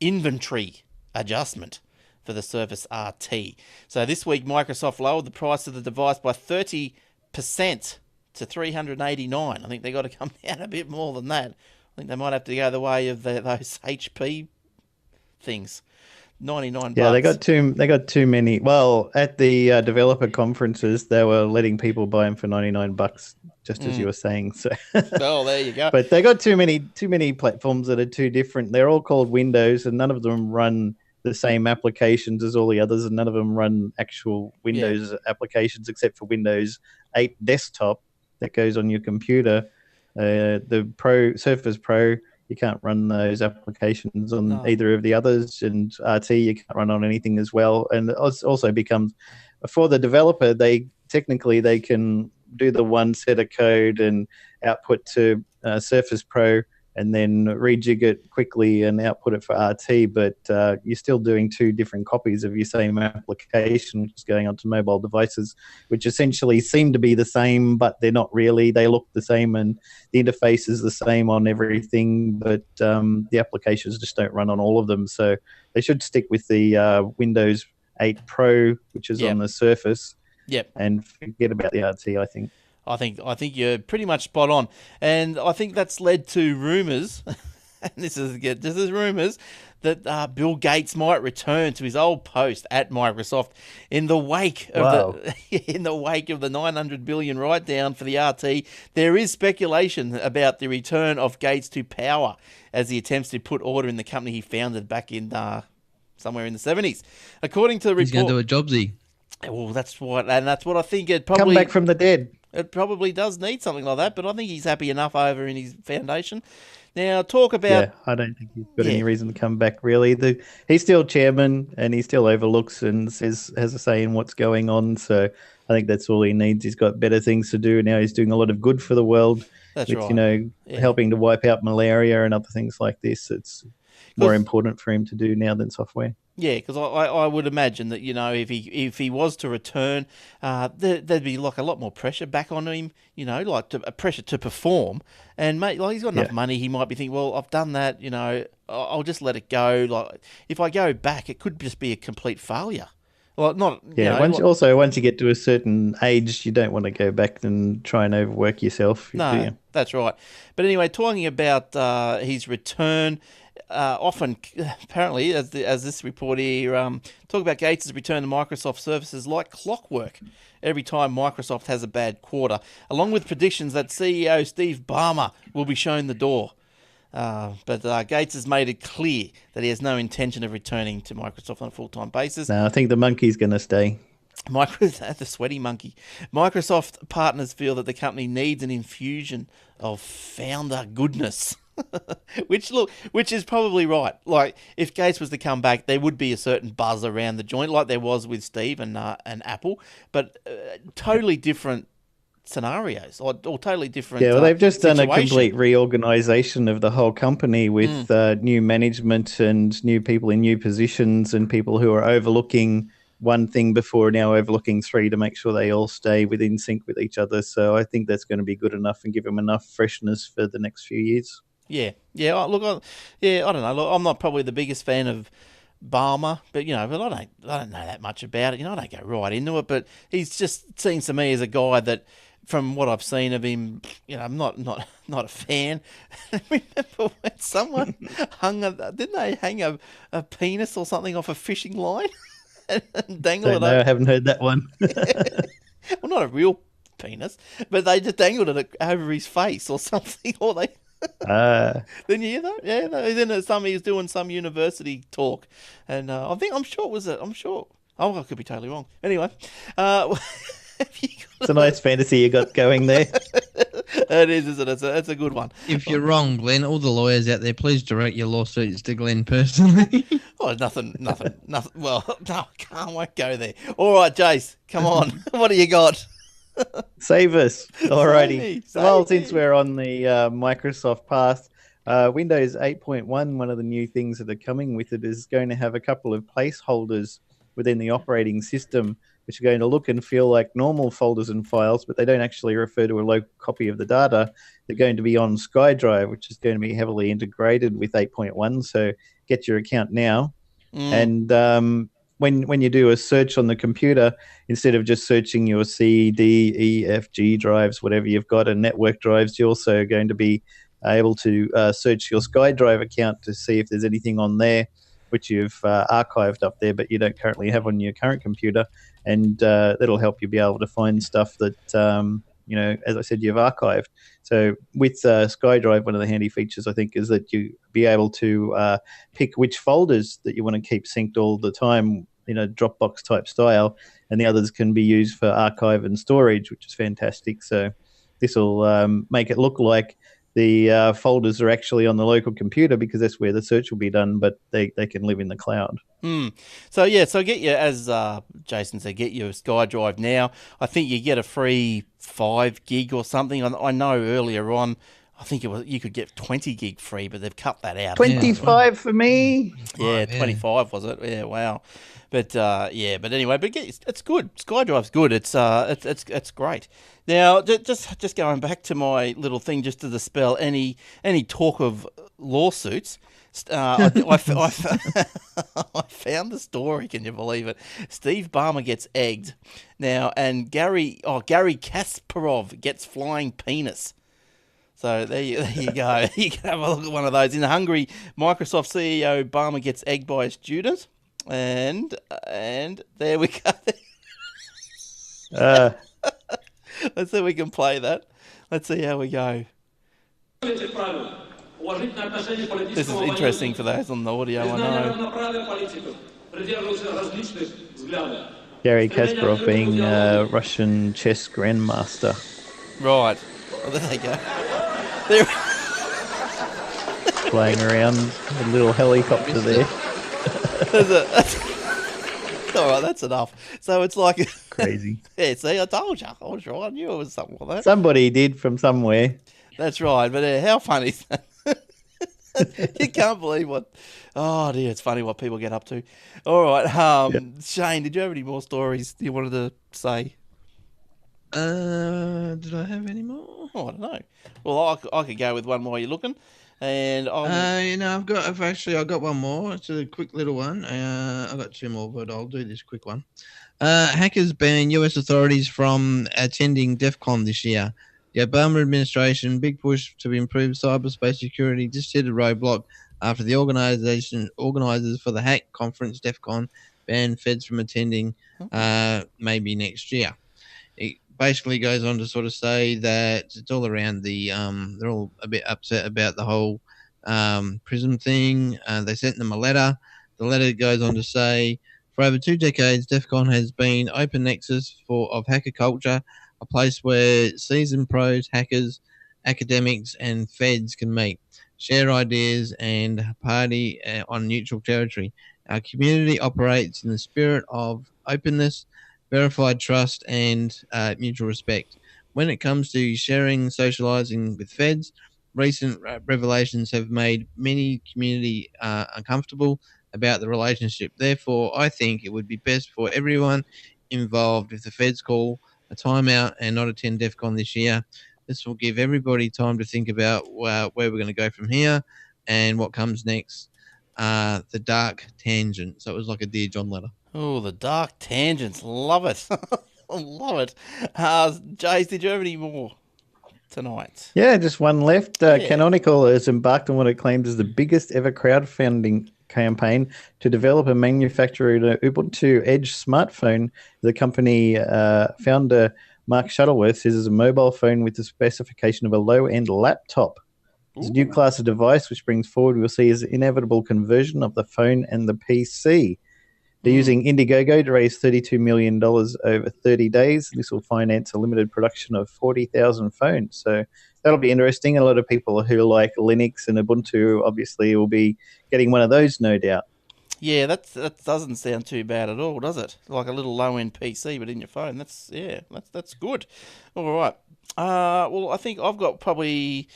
inventory adjustment for the Surface RT. So this week, Microsoft lowered the price of the device by 30% to $389. I think they got to come down a bit more than that. I think they might have to go the way of those HP things. $99. Yeah, they got too many. Well, at the developer conferences, they were letting people buy them for $99, just as you were saying. So, oh, there you go. But they got too many platforms that are too different. They're all called Windows, and none of them run the same applications as all the others, and none of them run actual Windows applications except for Windows 8 desktop that goes on your computer. The Surface Pro, you can't run those applications on either of the others, and RT you can't run on anything as well. And it also becomes, for the developer, they can do the one set of code and output to Surface Pro, and then rejig it quickly and output it for RT, but you're still doing two different copies of your same application, which is going onto mobile devices, which essentially seem to be the same, but they're not really. They look the same, and the interface is the same on everything, but the applications just don't run on all of them. So they should stick with the Windows 8 Pro, which is on the Surface, and forget about the RT, I think. I think you're pretty much spot on, and I think that's led to rumours. And this is rumours that Bill Gates might return to his old post at Microsoft in the wake of the $900 billion write down for the RT. There is speculation about the return of Gates to power as he attempts to put order in the company he founded back in somewhere in the 70s. According to the report, he's going to do a Jobsy. Well, that's what I think. It probably come back from the dead. It probably does need something like that, but I think he's happy enough over in his foundation. Now, talk about... Yeah, I don't think he's got any reason to come back, really. He's still chairman, and he still overlooks and has a say in what's going on. So I think that's all he needs. He's got better things to do. Now he's doing a lot of good for the world. That's with, right. Helping to wipe out malaria and other things like this. It's more important for him to do now than software. Yeah, because I would imagine that, if he was to return, there'd be like a lot more pressure back on him, like a pressure to perform. And mate, like he's got enough money, he might be thinking, well, I've done that, I'll just let it go. Like if I go back, it could just be a complete failure. Well, not once you get to a certain age, you don't want to go back and try and overwork yourself. No, that's right. But anyway, talking about his return. Often, apparently, as this report here, talk about Gates' return to Microsoft services like clockwork every time Microsoft has a bad quarter, along with predictions that CEO Steve Ballmer will be shown the door. But Gates has made it clear that he has no intention of returning to Microsoft on a full-time basis. No, I think the monkey's going to stay. The sweaty monkey. Microsoft partners feel that the company needs an infusion of founder goodness. which is probably right. Like if Gates was to come back, there would be a certain buzz around the joint, like there was with Steve and Apple, but totally different scenarios or totally different. Yeah, well, they've just done a complete reorganization of the whole company with new management and new people in new positions and people who are overlooking one thing before, now overlooking three, to make sure they all stay within sync with each other. So I think that's going to be good enough and give them enough freshness for the next few years. Yeah. Look, I don't know. Look, I'm not probably the biggest fan of Ballmer, but but I don't know that much about it. I don't go right into it, but he's just seems to me as a guy that, from what I've seen of him, I'm not a fan. Remember when someone didn't they hang a penis or something off a fishing line and dangle it? I haven't heard that one. Well, not a real penis, but they just dangled it over his face or something, or they. Didn't you hear that? Yeah, then he was doing some university talk, and I'm sure it was I'm sure. Oh, I could be totally wrong. Anyway, it's a nice fantasy you got going there. It is, isn't it? It's a good one. If you're wrong, Glenn, all the lawyers out there, please direct your lawsuits to Glenn personally. Oh, nothing. Well, no, I won't go there. All right, Jace, come on. What do you got? Save us. Alrighty. Well, since we're on the Microsoft path, Windows 8.1, one of the new things that are coming with it is going to have a couple of placeholders within the operating system, which are going to look and feel like normal folders and files, but they don't actually refer to a local copy of the data. They're going to be on SkyDrive, which is going to be heavily integrated with 8.1. So get your account now. And when you do a search on the computer, instead of just searching your C, D, E, F, G drives, whatever you've got, and network drives, you're also going to be able to search your SkyDrive account to see if there's anything on there which you've archived up there but you don't currently have on your current computer. And that'll help you be able to find stuff that, as I said, you've archived. So with SkyDrive, one of the handy features, I think, is that you be able to pick which folders that you want to keep synced all the time, Dropbox type style, and the others can be used for archive and storage, which is fantastic. So this will make it look like the folders are actually on the local computer because that's where the search will be done, but they can live in the cloud. So get your, as Jason said, get your SkyDrive now. I think you get a free 5 gig or something. I know earlier on, I think it was you could get 20 gig free, but they've cut that out. 25 for me. Yeah, 25 was it? Yeah, wow. But but anyway, it's good. SkyDrive's good. It's great. Now, just going back to my little thing, just to dispel any talk of lawsuits. I found the story. Can you believe it? Steve Ballmer gets egged now, and Gary Kasparov gets flying penis. So there you go. You can have a look at one of those. In Hungary, Microsoft CEO Ballmer gets egged by a student, and there we go. Let's see if we can play that. Let's see how we go. This is interesting for those on the audio, I know. Gary Kasparov being a Russian chess grandmaster. Right. Well, there they go. There. Flying around a little helicopter there. All right, that's enough. So it's like crazy. Yeah, see, I told you. I was right. I knew it was something like that. Somebody did from somewhere. That's right. But how funny is that? You can't believe what. Oh dear, it's funny what people get up to. All right, Shane, did you have any more stories you wanted to say? Did I have any more? Oh, I don't know. Well, I could go with one while you're looking, and I've got one more. It's a quick little one. I've got two more, but I'll do this quick one. Hackers ban U.S. authorities from attending DEF CON this year. The Obama administration, big push to improve cyberspace security, just hit a roadblock after the organizers for the Hack Conference DEF CON banned feds from attending maybe next year. It basically goes on to sort of say that it's all around the they're all a bit upset about the whole PRISM thing. They sent them a letter. The letter goes on to say, for over 2 decades, DEF CON has been open nexus of hacker culture, a place where seasoned pros, hackers, academics, and feds can meet, share ideas, and party on neutral territory. Our community operates in the spirit of openness, verified trust, and mutual respect. When it comes to sharing, socializing with feds, recent revelations have made many community uncomfortable about the relationship. Therefore, I think it would be best for everyone involved if the feds call a timeout and not attend DEF CON this year. This will give everybody time to think about where we're going to go from here and what comes next. The dark tangent. So it was like a Dear John letter. Oh, the dark tangents. Love it. Love it. Jace, did you have any more tonight? Yeah, just one left. Canonical has embarked on what it claims is the biggest ever crowdfunding campaign to develop and manufacture an Ubuntu Edge smartphone. The company founder Mark Shuttleworth says it's a mobile phone with the specification of a low-end laptop. It's a new class of device which brings forward, we'll see, is inevitable conversion of the phone and the PC. They're using Indiegogo to raise $32 million over 30 days. This will finance a limited production of 40,000 phones. So that'll be interesting. A lot of people who like Linux and Ubuntu obviously will be getting one of those, no doubt. Yeah, that doesn't sound too bad at all, does it? Like a little low-end PC, but in your phone. That's good. All right. Well, I think I've got probably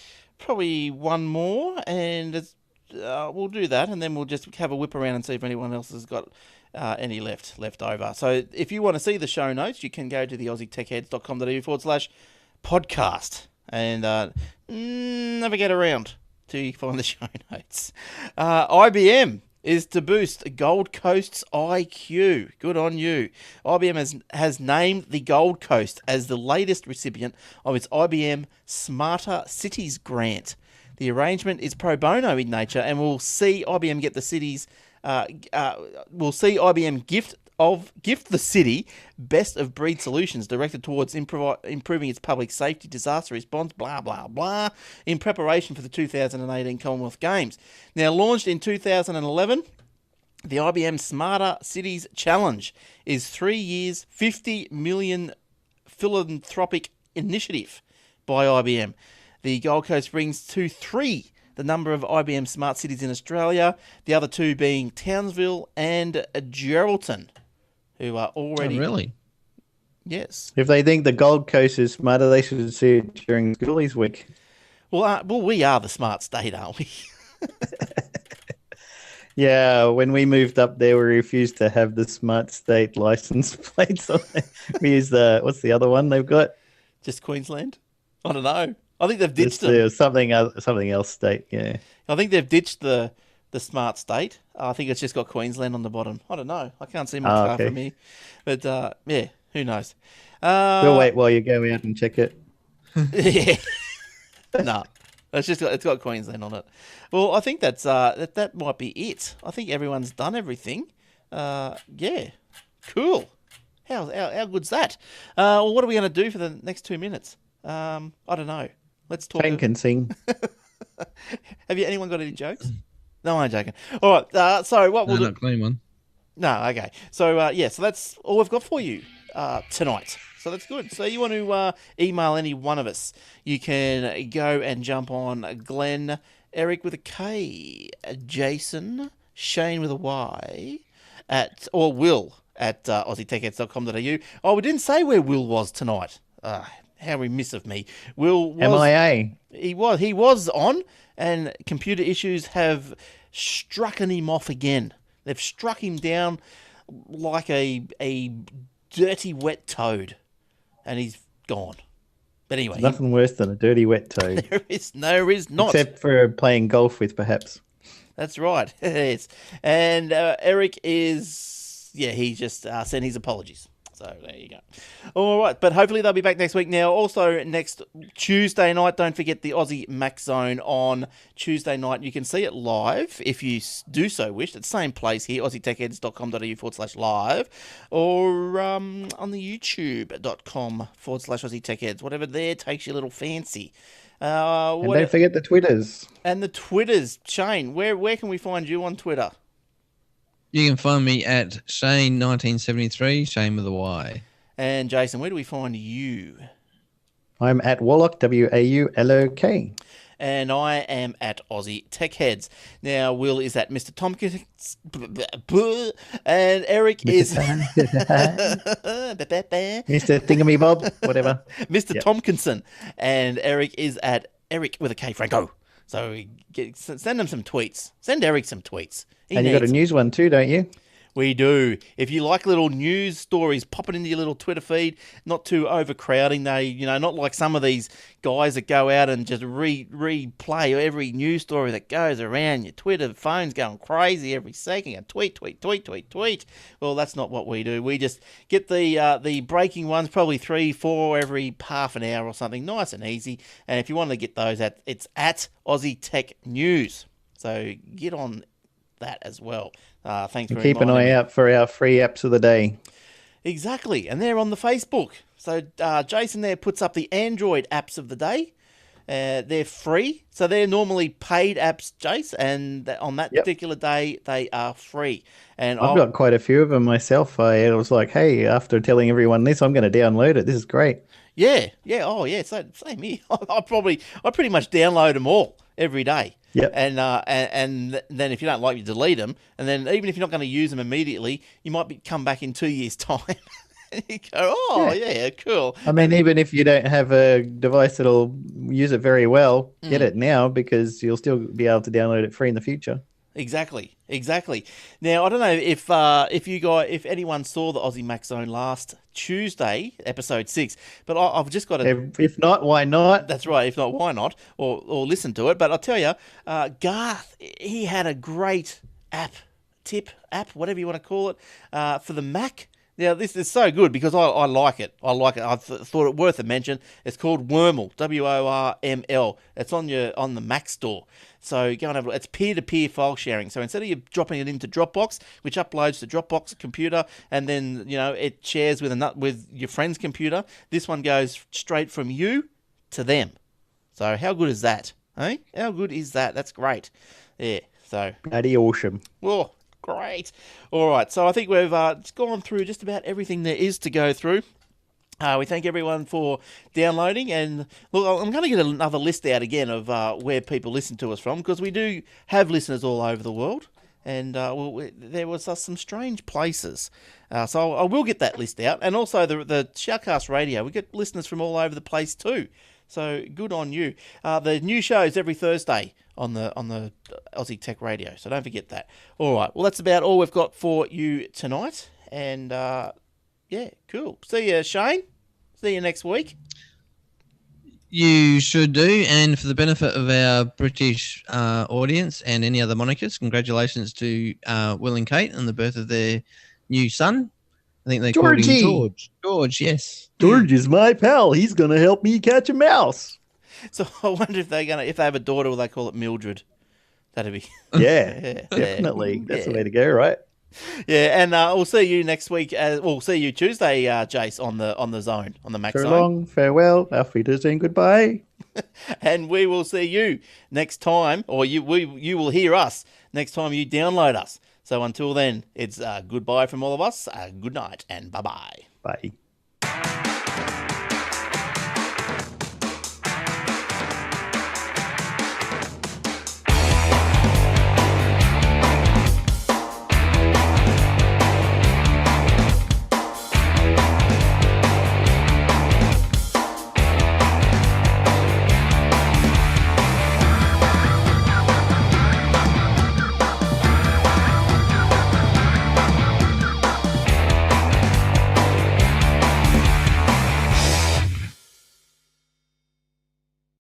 one more, and we'll do that, and then we'll just have a whip around and see if anyone else has got any left over. So if you want to see the show notes, you can go to the aussietechheads.com.au/podcast and navigate around to find the show notes. IBM is to boost Gold Coast's IQ. Good on you. IBM has named the Gold Coast as the latest recipient of its IBM Smarter Cities grant. The arrangement is pro bono in nature and will see IBM get the cities. Will see IBM gift the city best of breed solutions directed towards improving its public safety, disaster response, blah, blah, blah, in preparation for the 2018 Commonwealth Games. Now, launched in 2011, the IBM Smarter Cities Challenge is 3 years, $50 million philanthropic initiative by IBM. The Gold Coast brings to 3 the number of IBM smart cities in Australia, the other 2 being Townsville and Geraldton, who are already... Oh, really? Yes. If they think the Gold Coast is smarter, they should see it during Schoolies Week. Well, we are the smart state, aren't we? Yeah, when we moved up there, we refused to have the smart state license plates on there. We used what's the other one they've got? Just Queensland? I don't know. I think they've ditched them. Something else state, yeah. I think they've ditched the smart state. I think it's just got Queensland on the bottom. I don't know. I can't see much far from here. But, yeah, who knows? We'll wait while you go out and check it. Yeah. No. It's got Queensland on it. Well, I think that's that might be it. I think everyone's done everything. Yeah. Cool. How good's that? Well, what are we going to do for the next 2 minutes? I don't know. Let's talk. Shane can sing. Have anyone got any jokes? No, I'm joking. All right. So what we'll do? Not clean one. No. Okay. So so that's all we've got for you tonight. So that's good. So you want to email any one of us, you can go and jump on Glenn, Eric with a K, Jason, Shane with a Y, or Will at aussietechheads.com.au. Oh, we didn't say where Will was tonight. How remiss of me. Will was MIA. He was on, and computer issues have strucken him off again. They've struck him down like a dirty wet toad, and he's gone. But anyway, Nothing worse than a dirty wet toad. there is not. Except for playing golf with, perhaps. That's right. Yes. And Eric is, he just sent his apologies. So there you go. All right, but hopefully they'll be back next week. Now, also next Tuesday night, don't forget the Aussie Max Zone on Tuesday night. You can see it live if you do so wish. It's the same place here, aussietechheads.com.au/live, or on the youtube.com/AussieTechHeads. Whatever there takes your little fancy. And don't forget the Twitters. And the Twitters. Shane, where can we find you on Twitter? You can find me at Shane1973, Shane with a Y. And Jason, where do we find you? I'm at Warlock, WAULOK. And I am at Aussie Tech Heads. Now, Will is at Mr. Tompkins. And Eric is... Mr. Thingamabob, whatever. Mr. Tompkinson. And Eric is at Eric with a K, Franco. So send him some tweets. Send Eric some tweets. And you got a news one too, don't you? We do. If you like little news stories popping into your little Twitter feed, not too overcrowding, not like some of these guys that go out and just replay every news story that goes around. Your Twitter phone's going crazy every second. And tweet. Well, that's not what we do. We just get the breaking ones, probably 3-4 every half an hour or something, nice and easy. And if you want to get those, it's at Aussie Tech News. So get on that as well. Thanks for keep an eye out for our free apps of the day. Exactly, and they're on the Facebook. So Jason there puts up the Android apps of the day. They're free, so they're normally paid apps, Jace, and on that particular day they are free. And I've got quite a few of them myself. I was like, hey, after telling everyone this, I'm going to download it. This is great. Yeah. Oh, yeah. So same here. I pretty much download them all every day. Yep. And then if you don't like, you delete them. And then even if you're not going to use them immediately, you might come back in 2 years' time. And you go, yeah, cool. I mean, even if you don't have a device that'll use it very well, get it now because you'll still be able to download it free in the future. Exactly. Now, I don't know if anyone saw the Aussie Max Zone last Tuesday, episode 6, but I've just got to... If not, why not? That's right. If not, why not? Or listen to it. But I'll tell you, Garth, he had a great tip, whatever you want to call it, for the Mac. Now, this is so good because I like it. I thought it worth a mention. It's called Worml, WORML. It's on the Mac store. So go and have a look. It's peer-to-peer file sharing. So instead of you dropping it into Dropbox, which uploads to Dropbox computer, and then it shares with your friend's computer, this one goes straight from you to them. So how good is that? Eh? How good is that? That's great. Yeah. So bloody awesome. Oh, great. All right. So I think we've gone through just about everything there is to go through. We thank everyone for downloading, and look, I'm going to get another list out again of where people listen to us from, because we do have listeners all over the world, and there was some strange places. So I will get that list out, and also the Shoutcast Radio. We get listeners from all over the place too. So good on you. The new show's every Thursday on the Aussie Tech Radio, so don't forget that. All right, well, that's about all we've got for you tonight, and yeah, cool. See you, Shane. See you next week. You should do, and for the benefit of our British audience and any other monikers, congratulations to Will and Kate on the birth of their new son. I think they called him George. George, yes. George is my pal. He's going to help me catch a mouse. So I wonder if they have a daughter, will they call it Mildred? That'd be yeah, definitely. That's the way to go, right? Yeah, and we'll see you next week. We'll see you Tuesday, Jace, on the zone, on the Max Zone. So long, farewell, auf Wiedersehen, goodbye. And we will see you next time, or you will hear us next time you download us. So until then, it's goodbye from all of us. Good night and bye-bye. Bye.